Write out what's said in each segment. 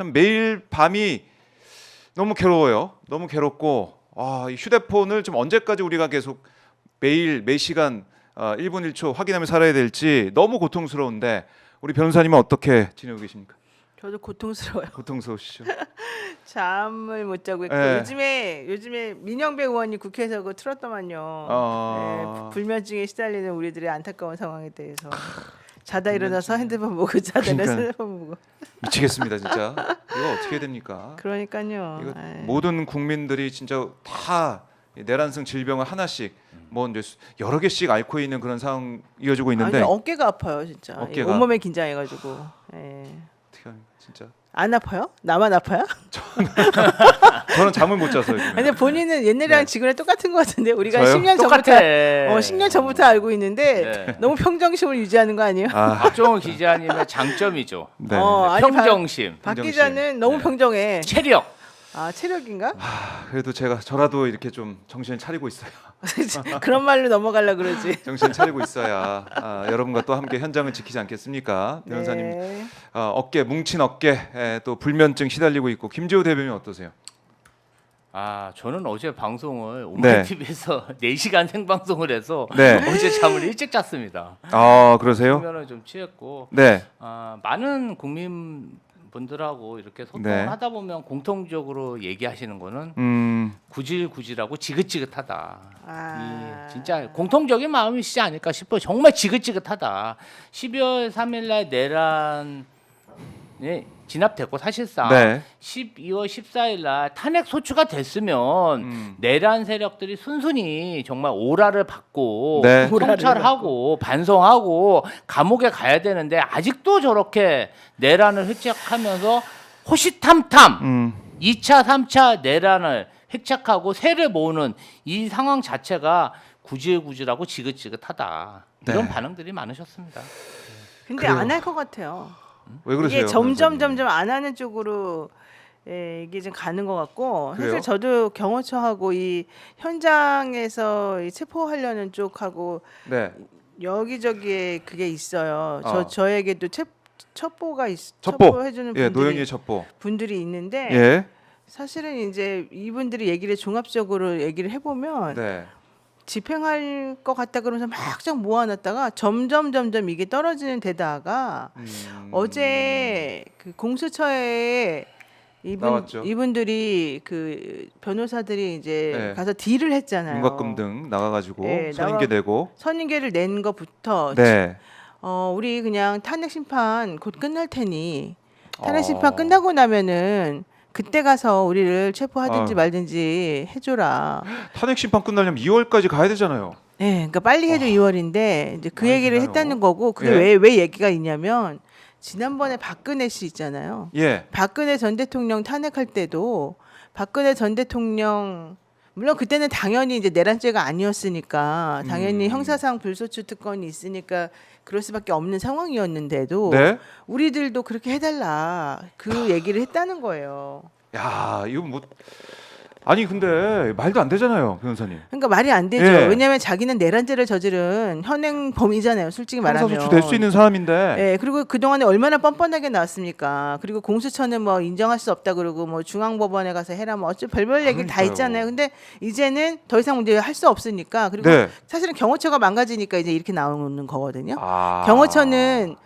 참 매일 밤이 너무 괴로워요. 너무 괴롭고 이 휴대폰을 좀 언제까지 우리가 계속 매일 매 시간 1분 1초 확인하며 살아야 될지 너무 고통스러운데 우리 변호사님은 어떻게 지내고 계십니까? 저도 고통스러워요. 고통스러우시죠? 잠을 못 자고 있고 네. 요즘에 민영배 의원이 국회에서 그거 틀었더만요. 네, 불면증에 시달리는 우리들의 안타까운 상황에 대해서 자다 일어나서 핸드폰 보고 자다 일어나서 그러니까요. 핸드폰 보고. 미치겠습니다, 진짜. 이거 어떻게 해야 됩니까? 그러니까요. 이거 아이. 모든 국민들이 진짜 다 내란성 질병을 하나씩 뭐 이제 여러 개씩 앓고 있는 그런 상황 이어지고 있는데 아니, 어깨가 아파요, 진짜. 어깨가. 온몸에 긴장해가지고. 예. 어떻게 합니까, 진짜. 안 아파요? 나만 아파요? 저는 잠을 못 자서 요즘에. 근데 본인은 옛날이랑 네. 지금이랑 똑같은 것 같은데 우리가 저요? 10년 똑같아. 전부터 10년 전부터 알고 있는데 네. 너무 평정심을 유지하는 거 아니에요? 박종훈 기자님의 장점이죠. 네. 아니, 평정심, 박 평정심. 기자는 너무 네. 평정해. 체력. 체력인가? 그래도 저라도 이렇게 좀 정신을 차리고 있어야 그런 말로 넘어가려 그러지. 정신을 차리고 있어야 여러분과 또 함께 현장을 지키지 않겠습니까? 변호사님 네. 뭉친 어깨 또 불면증 시달리고 있고 김재호 대변인 어떠세요? 저는 어제 방송을 네. 오마이 TV에서 4시간 생방송을 해서 네. 어제 잠을 일찍 잤습니다. 그러세요? 수면을 좀 취했고 네. 많은 국민분들하고 이렇게 소통을 네. 하다 보면 공통적으로 얘기하시는 거는 구질구질하고 지긋지긋하다. 이 진짜 공통적인 마음이시지 않을까 싶어요. 정말 지긋지긋하다. 12월 3일날 내란에 진압됐고 사실상 네. 12월 14일날 탄핵 소추가 됐으면 내란 세력들이 순순히 정말 오라를 받고 네. 성찰하고 반성하고 감옥에 가야 되는데 아직도 저렇게 내란을 획책하면서 호시탐탐 2차, 3차 내란을 획책하고 세를 모으는 이 상황 자체가 구질구질하고 지긋지긋하다. 이런 네. 반응들이 많으셨습니다. 근데 그래요. 안 할 것 같아요. 왜 그러세요? 이게 점점 변호사님? 안 하는 쪽으로 이게 좀 가는 것 같고 그래요? 사실 저도 경호처하고 이 현장에서 이 체포하려는 쪽하고 네. 여기저기에 그게 있어요. 어. 저에게도 첩보가 첩보. 첩보해주는 예, 노영희 첩보. 분들이 있는데 예. 사실은 이제 이분들이 얘기를 종합적으로 얘기를 해보면 네. 집행할 것 같다 그러면서 막장 모아놨다가 점점 이게 떨어지는 데다가 어제 그 공수처에 나왔죠. 이분들이 그 변호사들이 이제 네. 가서 딜을 했잖아요. 윤곽금 등 나가가지고 네, 선임계 내고. 선임계를 낸 것부터 네. 우리 그냥 탄핵 심판 곧 끝날 테니 탄핵 심판 끝나고 나면은 그때 가서 우리를 체포하든지 말든지 해줘라. 탄핵 심판 끝나려면 2월까지 가야 되잖아요. 네, 그러니까 빨리 해도 2월인데 이제 그 많이 얘기를 되나요? 했다는 거고 그게 예. 왜 얘기가 있냐면 지난번에 박근혜 씨 있잖아요. 예. 박근혜 전 대통령 탄핵할 때도 박근혜 전 대통령 물론 그때는 당연히 이제 내란죄가 아니었으니까 당연히 형사상 불소추 특권이 있으니까 그럴 수밖에 없는 상황이었는데도 네. 우리들도 그렇게 해달라 그 얘기를 했다는 거예요. 야, 이거 뭐 아니 근데 말도 안 되잖아요, 변호사님. 그러니까 말이 안 되죠. 예. 왜냐하면 자기는 내란죄를 저지른 현행 범이잖아요. 솔직히 말하면. 형사소추 될 수 있는 사람인데. 예, 그리고 그동안에 얼마나 뻔뻔하게 나왔습니까? 그리고 공수처는 뭐 인정할 수 없다 그러고 뭐 중앙법원에 가서 해라 뭐 어째 별별 얘기 다 그러니까요. 있잖아요. 근데 이제는 더 이상 문제 할 수 없으니까 그리고 네. 사실은 경호처가 망가지니까 이제 이렇게 나오는 거거든요. 아. 경호처는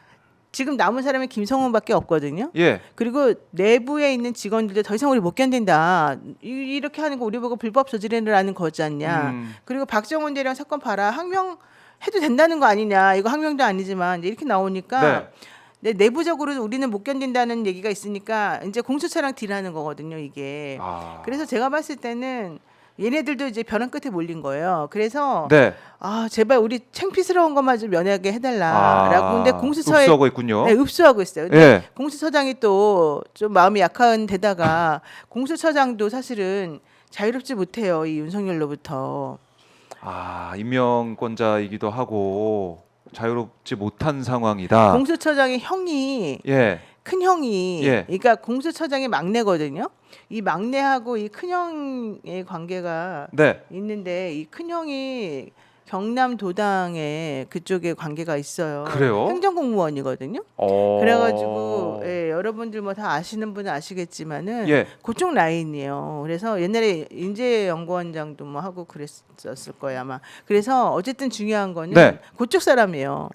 지금 남은 사람이 김성훈밖에 없거든요. 예. 그리고 내부에 있는 직원들도 더 이상 우리 못 견딘다. 이렇게 하는 거 우리 보고 불법 저지르라는 거지 않냐. 그리고 박정훈 대령 사건 봐라. 항명 해도 된다는 거 아니냐. 이거 항명도 아니지만 이제 이렇게 나오니까 네. 내부적으로 우리는 못 견딘다는 얘기가 있으니까 이제 공수처랑 딜하는 거거든요. 이게. 그래서 제가 봤을 때는 얘네들도 이제 벼랑 끝에 몰린 거예요. 그래서 네. 제발 우리 창피스러운 것만 좀 면하게 해달라라고. 근데 공수처에 흡수하고 있군요. 네, 읍수하고 있어요. 근데 예. 공수처장이 또 좀 마음이 약한 데다가 공수처장도 사실은 자유롭지 못해요. 이 윤석열로부터. 임명권자이기도 하고 자유롭지 못한 상황이다. 공수처장의 형이 예. 큰 형이 예. 그러니까 공수처장이 막내거든요. 이 막내하고 이 큰 형의 관계가 네. 있는데 이 큰 형이 경남도당에 그쪽에 관계가 있어요. 그래요? 행정공무원이거든요. 그래가지고 예, 여러분들 뭐 다 아시는 분은 아시겠지만은 예. 그쪽 라인이에요. 그래서 옛날에 인재연구원장도 뭐 하고 그랬었을 거예요 아마. 그래서 어쨌든 중요한 거는 네. 그쪽 사람이에요.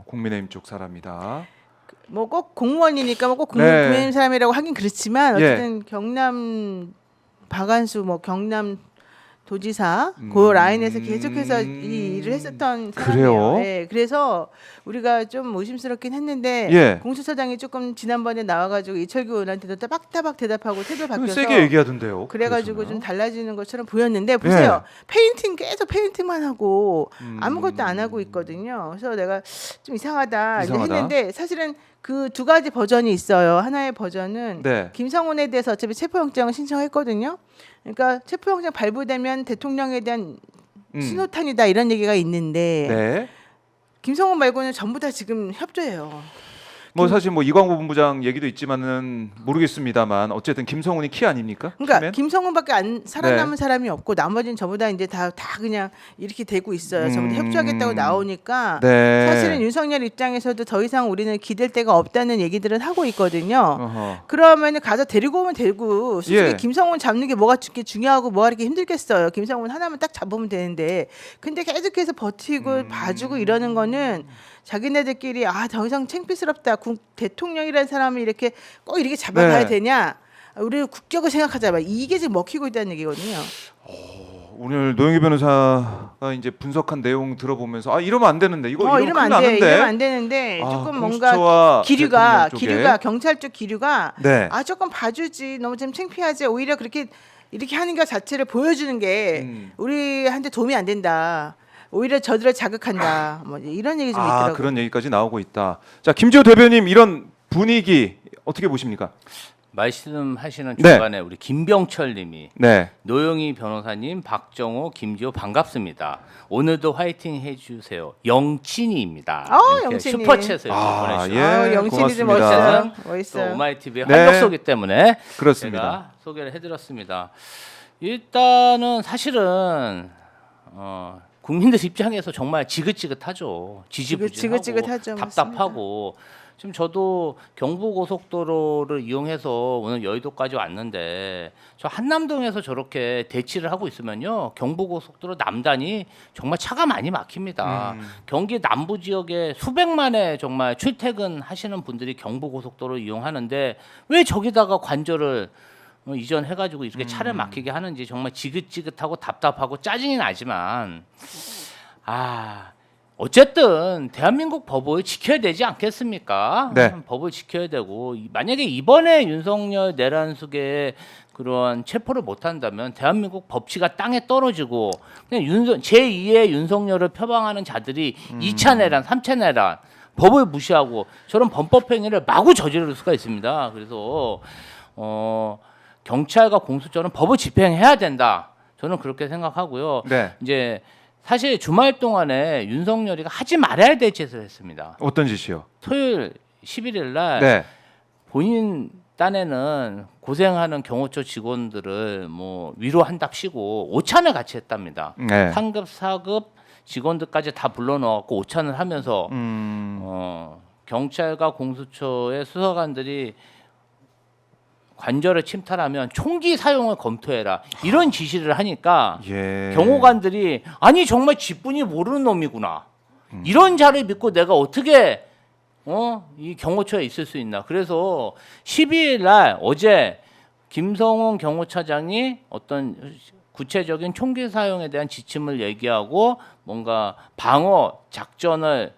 국민의힘 쪽 사람이다. 뭐 꼭 공무원이니까 뭐 꼭 네. 국민의힘 사람이라고 하긴 그렇지만 예. 어쨌든 경남 박안수 뭐 경남 도지사 그 라인에서 계속해서 이 일을 했었던 그래요? 사람이에요. 예, 그래서 우리가 좀 의심스럽긴 했는데 예. 공수처장이 조금 지난번에 나와가지고 이철규 의원한테도 따박따박 대답하고 태도 바뀌어서 세게 얘기하던데요. 그래가지고 그래서는. 좀 달라지는 것처럼 보였는데 보세요. 페인팅 계속 페인팅만 하고 아무것도 안 하고 있거든요. 그래서 내가 좀 이상하다 이제 이상하다. 했는데 사실은 그 두 가지 버전이 있어요. 하나의 버전은 네. 김성훈에 대해서 어차피 체포영장을 신청했거든요. 그러니까 체포영장 발부되면 대통령에 대한 신호탄이다 이런 얘기가 있는데 네. 김성훈 말고는 전부 다 지금 협조해요. 뭐 사실 뭐 이광호 본부장 얘기도 있지만은 모르겠습니다만 어쨌든 김성훈이 키 아닙니까? 그러니까 키면? 김성훈밖에 안 살아남은 네. 사람이 없고 나머지는 전부 다 이제 다 그냥 이렇게 되고 있어요. 전부 다 협조하겠다고 나오니까 네. 사실은 윤석열 입장에서도 더 이상 우리는 기댈 데가 없다는 얘기들은 하고 있거든요. 어허. 그러면 가서 데리고 오면 되고 솔직히 예. 김성훈 잡는 게 뭐가 중요하고 뭐가 이렇게 힘들겠어요. 김성훈 하나만 딱 잡으면 되는데 근데 계속해서 버티고 봐주고 이러는 거는 자기네들끼리 더 이상 창피스럽다. 대통령이라는 사람을 이렇게 꼭 이렇게 잡아가야 네. 되냐? 우리 국격을 생각하자. 이게 지금 먹히고 있다는 얘기거든요. 오늘 노영희 변호사가 이제 분석한 내용 들어보면서 이러면 안 되는데 이거 이러면 이러면 안 큰일 돼. 나는데. 이러면 안 되는데 조금 뭔가 공수처와 기류가 대통령 쪽에. 경찰 쪽 기류가 네. 조금 봐주지. 너무 좀 창피하지. 오히려 그렇게 이렇게 하는 것 자체를 보여주는 게 우리한테 도움이 안 된다. 오히려 저들을 자극한다. 뭐 이런 얘기 좀 있더라고요. 그런 얘기까지 나오고 있다. 자, 김지호 대변인 이런 분위기 어떻게 보십니까? 말씀하시는 네. 중간에 우리 김병철님이 네. 노영희 변호사님, 박정호, 김지호 반갑습니다. 오늘도 화이팅 해주세요. 영친이입니다. 이렇게 영친이. 슈퍼챗을 보내주셨습니다. 예. 영신이 좀 고맙습니다. 멋있어요. 또 멋있어요. 오마이TV의 네. 활력소기 때문에 그렇습니다. 제가 소개를 해드렸습니다. 일단은 사실은 국민들 입장에서 정말 지긋지긋하죠. 지지부진하고 지긋지긋하죠. 답답하고 지금 저도 경부고속도로를 이용해서 오늘 여의도까지 왔는데 저 한남동에서 저렇게 대치를 하고 있으면요 경부고속도로 남단이 정말 차가 많이 막힙니다. 경기 남부 지역에 수백만의 정말 출퇴근하시는 분들이 경부고속도로 이용하는데 왜 저기다가 관절을 이전해가지고 이렇게 차를 막히게 하는지 정말 지긋지긋하고 답답하고 짜증이 나지만 어쨌든 대한민국 법을 지켜야 되지 않겠습니까? 네. 법을 지켜야 되고 만약에 이번에 윤석열 내란숙의 그런 체포를 못한다면 대한민국 법치가 땅에 떨어지고 그냥 제2의 윤석열을 표방하는 자들이 2차 내란, 3차 내란 법을 무시하고 저런 범법행위를 마구 저지를 수가 있습니다. 그래서 경찰과 공수처는 법을 집행해야 된다. 저는 그렇게 생각하고요. 네. 이제 사실 주말 동안에 윤석열이가 하지 말아야 될 짓을 했습니다. 어떤 짓이요? 토요일 11일 날 네. 본인 딴에는 고생하는 경호처 직원들을 뭐 위로한답시고 오찬을 같이 했답니다. 네. 3급, 4급 직원들까지 다 불러넣었고 오찬을 하면서 경찰과 공수처의 수사관들이 관절을 침탈하면 총기 사용을 검토해라 이런 지시를 하니까 경호관들이 아니 정말 지뿐이 모르는 놈이구나 이런 자를 믿고 내가 어떻게 이 경호처에 있을 수 있나. 그래서 12일 날 어제 김성훈 경호처장이 어떤 구체적인 총기 사용에 대한 지침을 얘기하고 뭔가 방어 작전을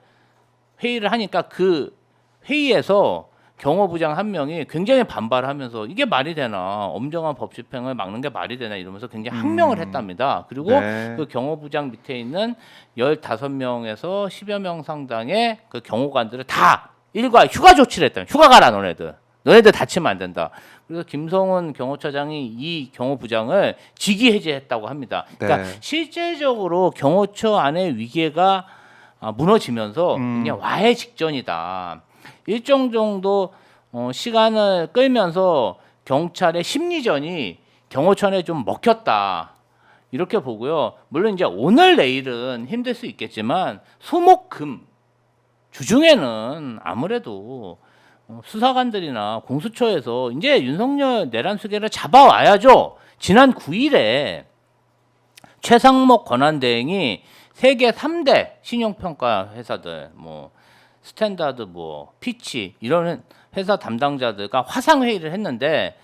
회의를 하니까 그 회의에서 경호부장 한 명이 굉장히 반발하면서 이게 말이 되나 엄정한 법 집행을 막는 게 말이 되나 이러면서 굉장히 항명을 했답니다. 그리고 그 경호부장 밑에 있는 15명에서 10여 명 상당의 그 경호관들을 다 일괄 휴가 조치를 했다. 휴가 가라 너네들 다치면 안 된다. 그래서 김성훈 경호처장이 이 경호부장을 직위 해제했다고 합니다. 그러니까 실제적으로 경호처 안의 위계가 무너지면서 그냥 와해 직전이다. 일정 정도 시간을 끌면서 경찰의 심리전이 경호처에 좀 먹혔다. 이렇게 보고요. 물론 이제 오늘 내일은 힘들 수 있겠지만 수목금 주중에는 아무래도 수사관들이나 공수처에서 이제 윤석열 내란수계를 잡아와야죠. 지난 9일에 최상목 권한대행이 세계 3대 신용평가 회사들 뭐 스탠다드 뭐 피치 이런 회사 담당자들과 화상 회의를 했는데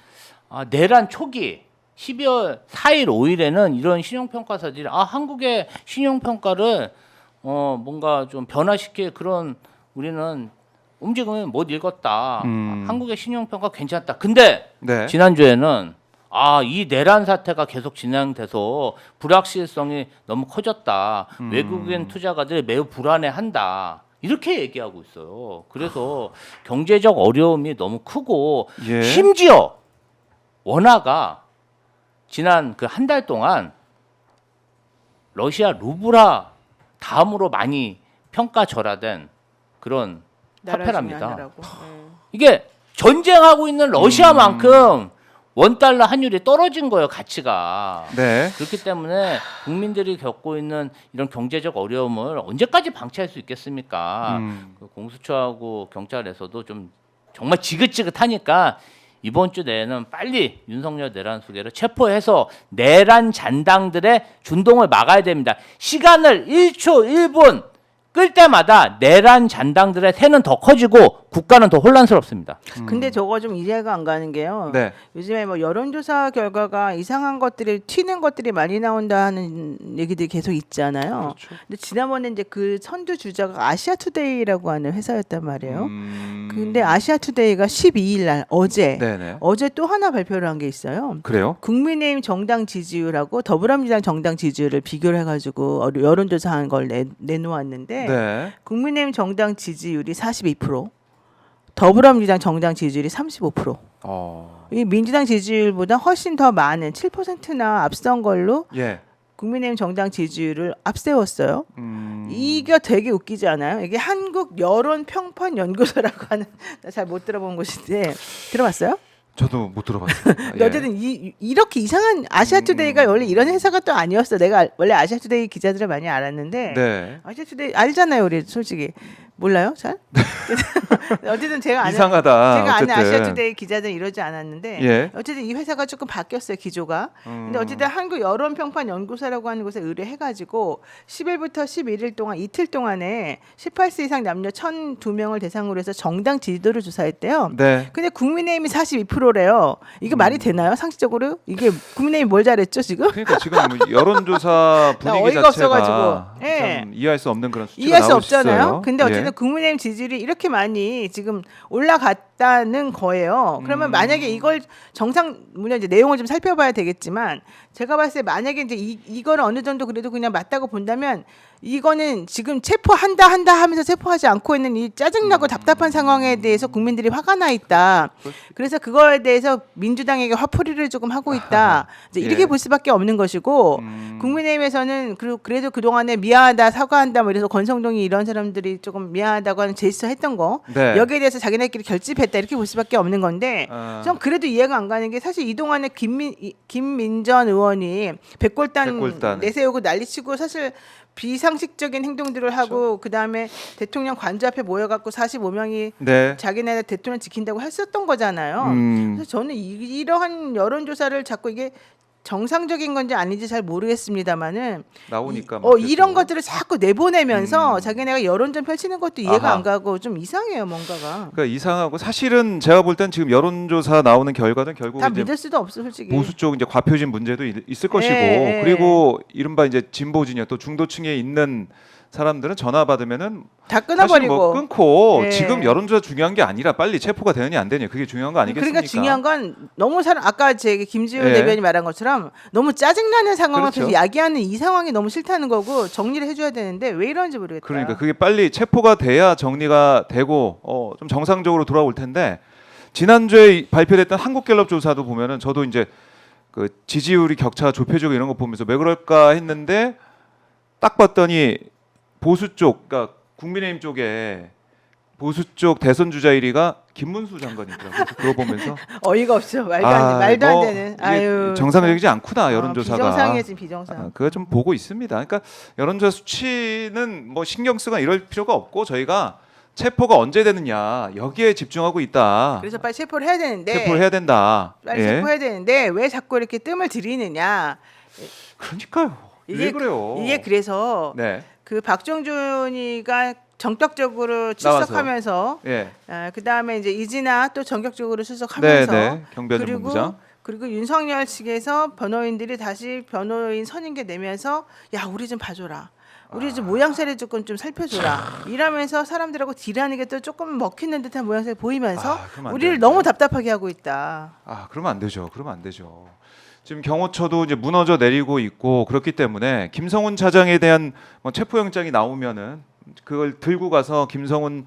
내란 초기 12월 4일 5일에는 이런 신용평가사들이 한국의 신용평가를 뭔가 좀 변화시킬 그런 우리는 움직임을 못 읽었다. 한국의 신용평가 괜찮다. 근데 네. 지난주에는 이 내란 사태가 계속 진행돼서 불확실성이 너무 커졌다. 외국인 투자가들이 매우 불안해한다. 이렇게 얘기하고 있어요. 그래서 경제적 어려움이 너무 크고 예. 심지어 원화가 지난 그 한 달 동안 러시아 루블화 다음으로 많이 평가절하된 그런 화폐랍니다. 이게 전쟁하고 있는 러시아만큼 원달러 환율이 떨어진 거예요, 가치가. 네. 그렇기 때문에 국민들이 겪고 있는 이런 경제적 어려움을 언제까지 방치할 수 있겠습니까? 그 공수처하고 경찰에서도 좀 정말 지긋지긋하니까 이번 주 내에는 빨리 윤석열 내란 수계를 체포해서 내란 잔당들의 준동을 막아야 됩니다. 시간을 1초 1분 끌 때마다 내란 잔당들의 새는 더 커지고 국가는 더 혼란스럽습니다. 근데 저거 좀 이해가 안 가는 게요. 네. 요즘에 뭐 여론조사 결과가 이상한 것들이 튀는 것들이 많이 나온다 하는 얘기들이 계속 있잖아요. 그렇죠. 근데 지난번에 이제 그 선두 주자가 아시아투데이라고 하는 회사였단 말이에요. 근데 아시아투데이가 12일 날 어제 네네. 또 하나 발표를 한 게 있어요. 그래요? 국민의힘 정당 지지율하고 더불어민주당 정당 지지율을 비교를 해가지고 여론조사한 걸 내놓았는데 네. 국민의힘 정당 지지율이 42%, 더불어민주당 정당 지지율이 35%. 이 민주당 지지율보다 훨씬 더 많은 7%나 앞선 걸로 예. 국민의힘 정당 지지율을 앞세웠어요. 이게 되게 웃기지 않아요? 이게 한국 여론 평판 연구소라고 하는 나 잘 못 들어본 곳인데 들어봤어요? 저도 못 들어봤어요. 근데 어쨌든 이렇게 이상한 아시아투데이가 원래 이런 회사가 또 아니었어. 내가 원래 아시아투데이 기자들을 많이 알았는데 네. 아시아투데이 알잖아요, 우리 솔직히 몰라요, 잘? 어쨌든 제가 아는 이상하다. 제가 아는 어쨌든. 아시아투데이 기자들은 이러지 않았는데 예. 어쨌든 이 회사가 조금 바뀌었어요, 기조가. 근데 어쨌든 한국 여론평판연구소라고 하는 곳에 의뢰해가지고 10일부터 11일 동안 이틀 동안에 18세 이상 남녀 1,002명을 대상으로 해서 정당 지지도를 조사했대요. 네. 근데 국민의힘이 42%래요. 이게 말이 되나요? 상식적으로? 이게 국민의힘 뭘 잘했죠 지금? 그러니까 지금 뭐 여론조사 분위기 어이가 자체가 없어가지고. 예. 참 이해할 수 없는 그런 수치가 이해할 수 나오고 없잖아요. 있어요. 근데 어쨌든 예. 국민의힘 지지율이 이렇게 많이 지금 올라갔다는 거예요. 그러면 만약에 이걸 물론 이제 내용을 좀 살펴봐야 되겠지만 제가 봤을 때 만약에 이제 이거를 어느 정도 그래도 그냥 맞다고 본다면 이거는 지금 체포한다 하면서 체포하지 않고 있는 이 짜증나고 답답한 상황에 대해서 국민들이 화가 나 있다. 그래서 그거에 대해서 민주당에게 화풀이를 조금 하고 있다. 이제 이렇게 예. 볼 수밖에 없는 것이고 국민의힘에서는 그래도 그동안에 미안하다 사과한다 뭐 이래서 권성동이 이런 사람들이 조금 미안하다고 하는 제스처 했던 거 네. 여기에 대해서 자기네끼리 결집했다 이렇게 볼 수밖에 없는 건데 좀 그래도 이해가 안 가는 게 사실 이동안에 김민전 의원이 백골단 내세우고 난리치고 사실 비상식적인 행동들을 하고 그다음에 대통령 관저 앞에 모여갖고 45명이 네. 자기네 대통령 지킨다고 했었던 거잖아요. 그래서 저는 이러한 여론조사를 자꾸 이게 정상적인 건지 아닌지 잘 모르겠습니다만은 나오니까 이런 것들을 자꾸 내보내면서 자기네가 여론전 펼치는 것도 이해가 아하. 안 가고 좀 이상해요 뭔가가. 그러니까 이상하고 사실은 제가 볼 땐 지금 여론조사 나오는 결과는 결국 다 이제 믿을 수도 없어 솔직히. 보수 쪽 이제 과표진 문제도 있을 것이고 예. 그리고 이른바 이제 진보진영 또 중도층에 있는 사람들은 전화 받으면은 다 사실 끊어버리고. 뭐 끊고 예. 지금 여론조사 중요한 게 아니라 빨리 체포가 되느냐 안 되느냐 그게 중요한 거 아니겠습니까? 그러니까 중요한 건 너무 아까 제 김지훈 예. 대변인이 말한 것처럼 너무 짜증나는 상황을 그렇죠. 계속 야기하는 이 상황이 너무 싫다는 거고 정리를 해줘야 되는데 왜 이런지 모르겠다. 그러니까 그게 빨리 체포가 돼야 정리가 되고 좀 정상적으로 돌아올 텐데 지난주에 발표됐던 한국갤럽 조사도 보면은 저도 이제 그 지지율이 격차가 좁혀지고 이런 거 보면서 왜 그럴까 했는데 딱 봤더니 보수 쪽, 그러니까 국민의힘 쪽에 보수 쪽 대선 주자 1위가 김문수 장관이더라고요. 그래서 그거 보면서 어이가 없죠. 말도 안 되는. 이게 아유. 정상적이지 않구나 여론조사가. 비정상이지 비정상. 그거 좀 보고 있습니다. 그러니까 여론조사 수치는 뭐 신경 쓰거나 이럴 필요가 없고 저희가 체포가 언제 되느냐 여기에 집중하고 있다. 그래서 빨리 체포를 해야 되는데. 체포를 해야 된다. 빨리 예. 체포해야 되는데 왜 자꾸 이렇게 뜸을 들이느냐. 그러니까요. 왜 그래요? 이게 그래서 네. 그 박정준이가 전격적으로 나와서. 출석하면서 예. 그다음에 이제 이진아 또 전격적으로 출석하면서 네. 경비안전본부장. 그리고 윤석열 측에서 변호인들이 다시 변호인 선임계 내면서 야 우리 좀 봐줘라. 우리 좀 모양새를 조금 좀 살펴줘라. 이러면서 사람들하고 딜하는 게 또 조금 먹히는 듯한 모양새 보이면서 그러면 안 우리를 되는데. 너무 답답하게 하고 있다. 그러면 안 되죠. 그러면 안 되죠. 지금 경호처도 이제 무너져 내리고 있고 그렇기 때문에 김성훈 차장에 대한 뭐 체포영장이 나오면은 그걸 들고 가서 김성훈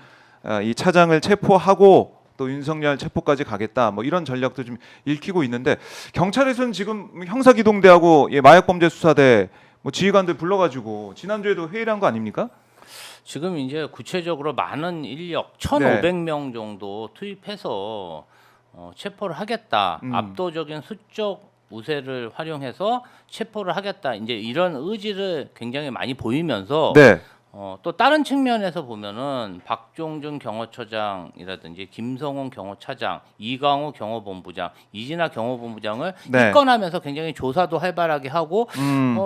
이 차장을 체포하고 또 윤석열 체포까지 가겠다. 뭐 이런 전략도 좀 읽히고 있는데 경찰에서는 지금 형사기동대하고 마약범죄수사대 뭐 지휘관들 불러가지고 지난주에도 회의를 한 거 아닙니까? 지금 이제 구체적으로 많은 인력 1,500명 정도 투입해서 체포를 하겠다. 압도적인 수적 우세를 활용해서 체포를 하겠다. 이제 이런 의지를 굉장히 많이 보이면서 네. 또 다른 측면에서 보면은 박종준 경호처장이라든지 김성훈 경호차장, 이강우 경호본부장, 이진아 경호본부장을 네. 입건하면서 굉장히 조사도 활발하게 하고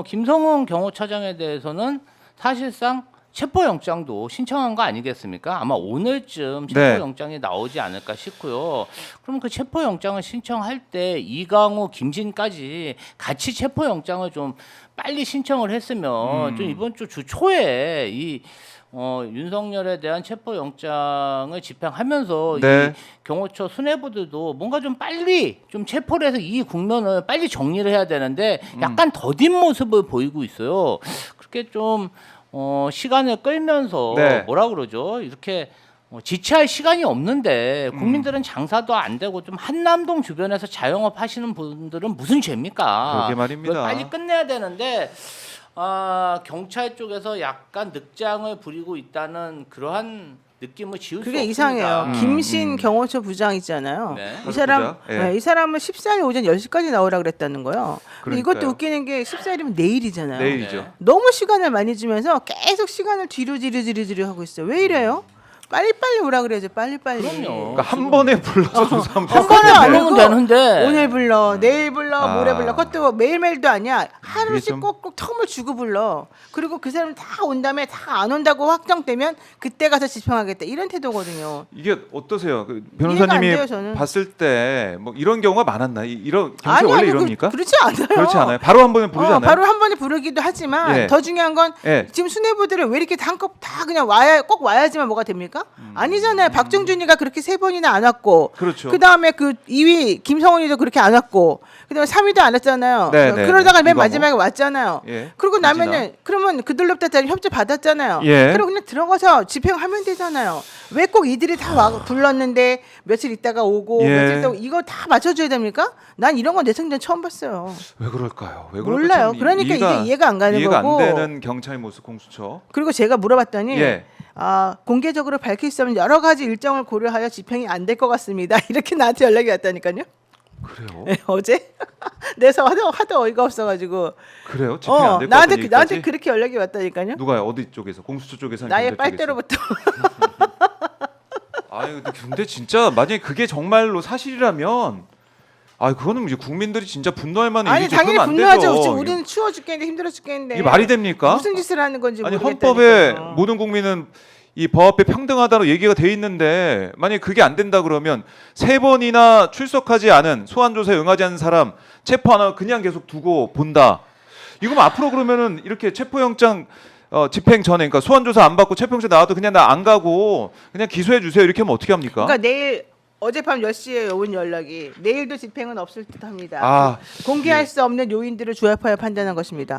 김성훈 경호차장에 대해서는 사실상 체포영장도 신청한 거 아니겠습니까? 아마 오늘쯤 체포영장이 나오지 않을까 싶고요. 그럼 그 체포영장을 신청할 때 이강우, 김진까지 같이 체포영장을 좀 빨리 신청을 했으면 좀 이번 주 초에 이 윤석열에 대한 체포영장을 집행하면서 네. 이 경호처 수뇌부들도 뭔가 좀 빨리 좀 체포를 해서 이 국면을 빨리 정리를 해야 되는데 약간 더딘 모습을 보이고 있어요. 그렇게 좀 시간을 끌면서 네. 뭐라 그러죠? 이렇게 지체할 시간이 없는데 국민들은 장사도 안 되고 좀 한남동 주변에서 자영업 하시는 분들은 무슨 죄입니까? 그러게 말입니다. 그걸 빨리 끝내야 되는데 경찰 쪽에서 약간 늑장을 부리고 있다는 그러한 느낌을 지울 수 그게 없습니다. 이상해요. 김신 경호처 부장 있잖아요. 네. 이 사람 예. 이 사람은 14일 오전 10시까지 나오라 그랬다는 거예요. 근데 그러니까요. 이것도 웃기는 게 14일이면 내일이잖아요. 내일이죠. 네. 너무 시간을 많이 주면서 계속 시간을 뒤로 하고 있어요. 왜 이래요? 빨리빨리 오라 그래야죠. 빨리빨리. 그럼요. 그러니까 한 번에 불러서 조사하면 한 번에 되는데. 안 오면 되는데 오늘 불러, 내일 불러, 모레 아. 불러. 그것도 매일매일도 아니야. 이게 하루씩 좀- 꼭꼭 텀을 주고 불러. 그리고 그 사람 다 온 다음에 다 안 온다고 확정되면 그때 가서 집행하겠다. 이런 태도거든요. 이게 어떠세요? 그 이해가 안 변호사님이 돼요, 저는. 봤을 때 뭐 이런 경우가 많았나? 이런 경찰 원래 아니요, 이럽니까? 그렇지 않아요. 그렇지 않아요. 바로 한 번에 부르지 않아요? 바로 한 번에 부르기도 하지만 예. 더 중요한 건 예. 지금 수뇌부들은 왜 이렇게 한껏 다 그냥 꼭 와야지만 뭐가 됩니까? 아니잖아요. 박정준이가 그렇게 3번이나 안 왔고, 그렇죠. 그 다음에 그 2위 김성훈이도 그렇게 안 왔고, 그 다음에 3위도 안 왔잖아요. 네, 네, 그러다가 네. 맨 이거 뭐. 마지막에 왔잖아요. 예. 그러고 나면은 그러면 그들로부터 다 협조 받았잖아요. 예. 그리고 그냥 들어가서 집행하면 되잖아요. 왜 꼭 이들이 다 불렀는데 며칠 있다가 오고 예. 며칠 있다가 이거 다 맞춰줘야 됩니까? 난 이런 건 내 생전 처음 봤어요. 왜 그럴까요? 왜 그럴까? 몰라요. 참 그러니까 이게 이해가 안 가는 이해가 거고. 안 되는 경찰 모습 공수처. 그리고 제가 물어봤더니 예. 공개적으로 밝힐 수 없는 여러 가지 일정을 고려하여 집행이 안 될 것 같습니다. 이렇게 나한테 연락이 왔다니까요. 그래요? 네, 어제 내서 하도 어이가 없어가지고 그래요? 집행 안 될 것 같은 나한테 얘기까지? 그렇게 연락이 왔다니까요. 누가요? 어디 쪽에서? 공수처 쪽에서? 나의 경찰 쪽에서? 빨대로부터. 아유, 근데 진짜 만약에 그게 정말로 사실이라면 그거는 이제 국민들이 진짜 분노할 만한 아니 일이죠. 당연히 그러면 안 분노하죠. 되죠. 지금 우리는 추워 죽겠는데 힘들어 죽겠는데 이게 말이 됩니까? 무슨 짓을 하는 건지 아니 모르겠다니까요. 헌법에 모든 국민은 이 법 앞에 평등하다로 얘기가 돼 있는데 만약에 그게 안 된다 그러면 3번이나 출석하지 않은 소환 조사에 응하지 않은 사람 체포 하나 그냥 계속 두고 본다. 이거면 앞으로 그러면은 이렇게 체포영장 집행 전에 그러니까 소환 조사 안 받고 체포영장 나와도 그냥 나 안 가고 그냥 기소해 주세요. 이렇게 하면 어떻게 합니까? 그러니까 내일 어젯밤 10시에 온 연락이 내일도 집행은 없을 듯합니다. 아, 공개할 수 없는 요인들을 조합하여 판단한 것입니다.